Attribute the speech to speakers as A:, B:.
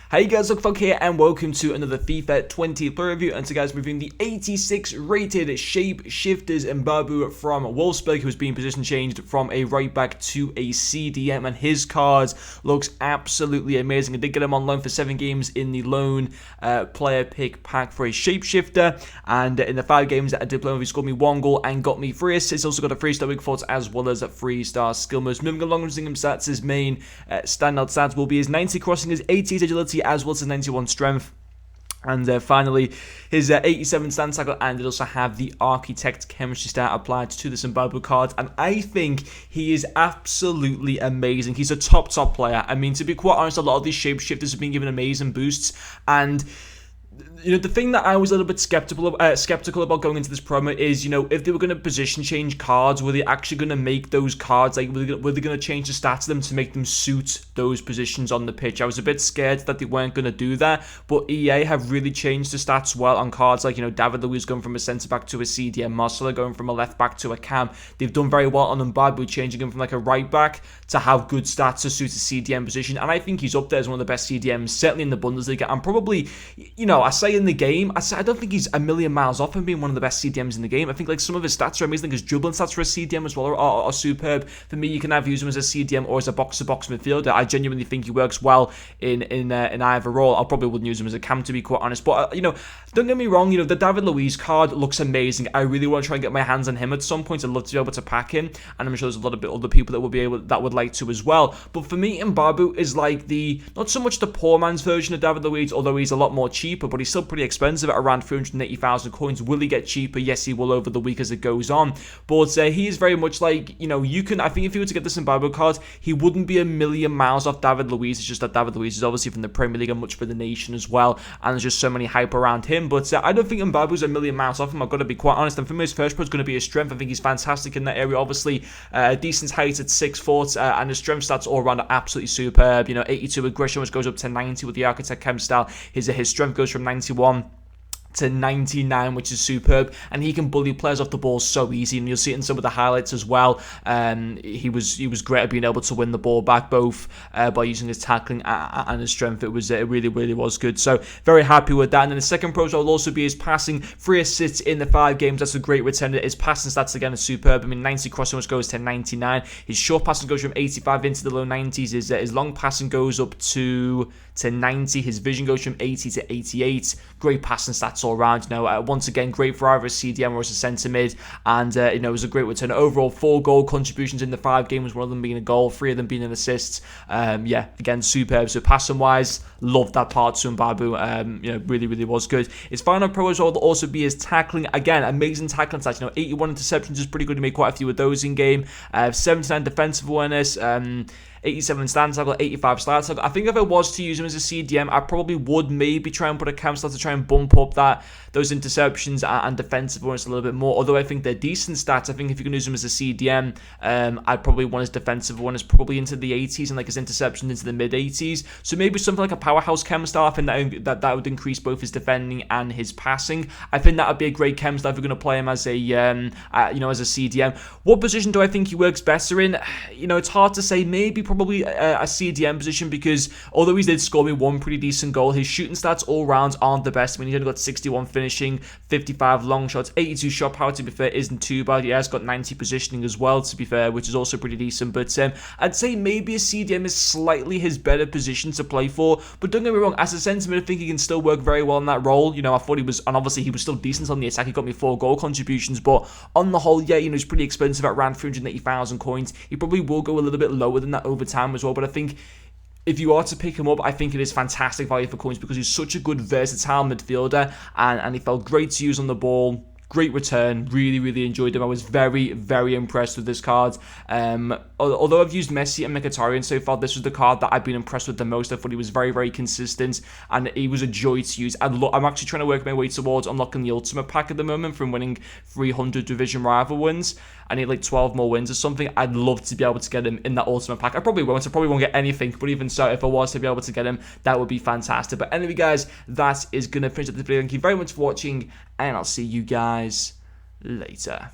A: Hey guys, Lookfog here and welcome to another FIFA 20 player review. And today guys, we're reviewing the 86 rated Shapeshifters Mbabu from Wolfsburg, who's been position changed from a right back to a CDM, and his card looks absolutely amazing. I did get him on loan for 7 games in the loan player pick pack for a Shapeshifter, and in the 5 games that I did play with, he scored me 1 goal and got me 3 assists. Also got a 3-star weak foot as well as a 3-star skill moves. Moving along with him stats, his main standout stats will be his 90 crossing, his 88 agility, as well as his 91 strength. And finally, his 87 stand tackle, and it also have the Architect chemistry stat applied to the Mbabu card. And I think he is absolutely amazing. He's a top player. I mean, to be quite honest, a lot of these Shapeshifters have been given amazing boosts, and you know, the thing that I was a little bit skeptical about going into this promo is, you know, if they were going to position change cards, were they actually going to make those cards, like, were they going to change the stats of them to make them suit those positions on the pitch? I was a bit scared that they weren't going to do that, but EA have really changed the stats well on cards like, you know, David Luiz going from a centre-back to a CDM, Marcelo going from a left-back to a cam. They've done very well on Mbabu, changing him from like a right-back to have good stats to suit a CDM position, and I think he's up there as one of the best CDMs, certainly in the Bundesliga, and probably, you know, I say in the game, I don't think he's a million miles off from being one of the best CDMs in the game. I think like some of his stats are amazing. His dribbling stats for a CDM as well are superb. For me, you can either use him as a CDM or as a box-to-box midfielder. I genuinely think he works well in either role. I probably wouldn't use him as a cam, to be quite honest. But you know, don't get me wrong. You know, the David Luiz card looks amazing. I really want to try and get my hands on him at some point. I'd love to be able to pack him, and I'm sure there's a lot of other people that would like to as well. But for me, Mbabu is like not so much the poor man's version of David Luiz, although he's a lot more cheaper, but he's still pretty expensive at around 380,000 coins. Will he get cheaper? Yes, he will over the week as it goes on. But he is very much like, you know, I think if you were to get this Mbabu card, he wouldn't be a million miles off David Luiz. It's just that David Luiz is obviously from the Premier League and much for the nation as well, and there's just so many hype around him. But I don't think Mbabu's a million miles off him, I've got to be quite honest. And for me, his first pro is going to be his strength. I think he's fantastic in that area. Obviously, decent height at 6 foot, and his strength stats all around are absolutely superb. You know, 82 aggression, which goes up to 90 with the Architect chem style. His strength goes from 91 to 99, which is superb, and he can bully players off the ball so easy, and you'll see it in some of the highlights as well. He was great at being able to win the ball back, both by using his tackling and his strength. It really was good, so very happy with that. And then the second pro will also be his passing, 3 assists in the 5 games. That's a great return. His passing stats again are superb. I mean, 90 crossing, which goes to 99. His short passing goes from 85 into the low 90s. His long passing goes up to 90. His vision goes from 80 to 88. Great passing stats all around. You know, once again, great for either a CDM or as a centre mid, and you know, it was a great return. Overall, 4 goal contributions in the 5 games, 1 of them being a goal, 3 of them being an assist. Yeah, again, superb. So passing wise, loved that part to Mbabu. You know, really was good. His final pro as well will also be his tackling. Again, amazing tackling stats. You know, 81 interceptions is pretty good. He made quite a few of those in game. 79 defensive awareness. 87 stand tackle, 85 slide tackle. I think if I was to use him as a CDM, I probably would maybe try and put a cam stat to try and bump up those interceptions and defensive awareness a little bit more. Although I think they're decent stats. I think if you can use him as a CDM, I'd probably want his defensive awareness probably into the 80s and like his interception into the mid 80s. So maybe something like a powerhouse chem stat. I think that would increase both his defending and his passing. I think that would be a great chem stat if we're going to play him as a you know, as a CDM. What position do I think he works better in? You know, it's hard to say. Maybe probably a CDM position, because although he did score me 1 pretty decent goal, his shooting stats all round aren't the best. I mean, he's only got 61 finishing, 55 long shots, 82 shot power, to be fair, isn't too bad. He has got 90 positioning as well, to be fair, which is also pretty decent. But I'd say maybe a CDM is slightly his better position to play for. But don't get me wrong, as a centre mid, I think he can still work very well in that role. You know, I thought he was, and obviously he was still decent on the attack. He got me 4 goal contributions, but on the whole, yeah, you know, he's pretty expensive at around 380,000 coins. He probably will go a little bit lower than that over time as well, but I think if you are to pick him up, I think it is fantastic value for coins, because he's such a good versatile midfielder, and he felt great to use on the ball. Great return. Really enjoyed him. I was very impressed with this card. Although I've used Messi and Mkhitaryan so far, this was the card that I've been impressed with the most. I thought he was very consistent, and he was a joy to use. I'm actually trying to work my way towards unlocking the ultimate pack at the moment from winning 300 division rival wins. I need like 12 more wins or something. I'd love to be able to get him in that ultimate pack. I probably won't get anything, but even so, if I was to be able to get him, that would be fantastic. But anyway, guys, that is going to finish up the video. Thank you very much for watching, and I'll see you guys later.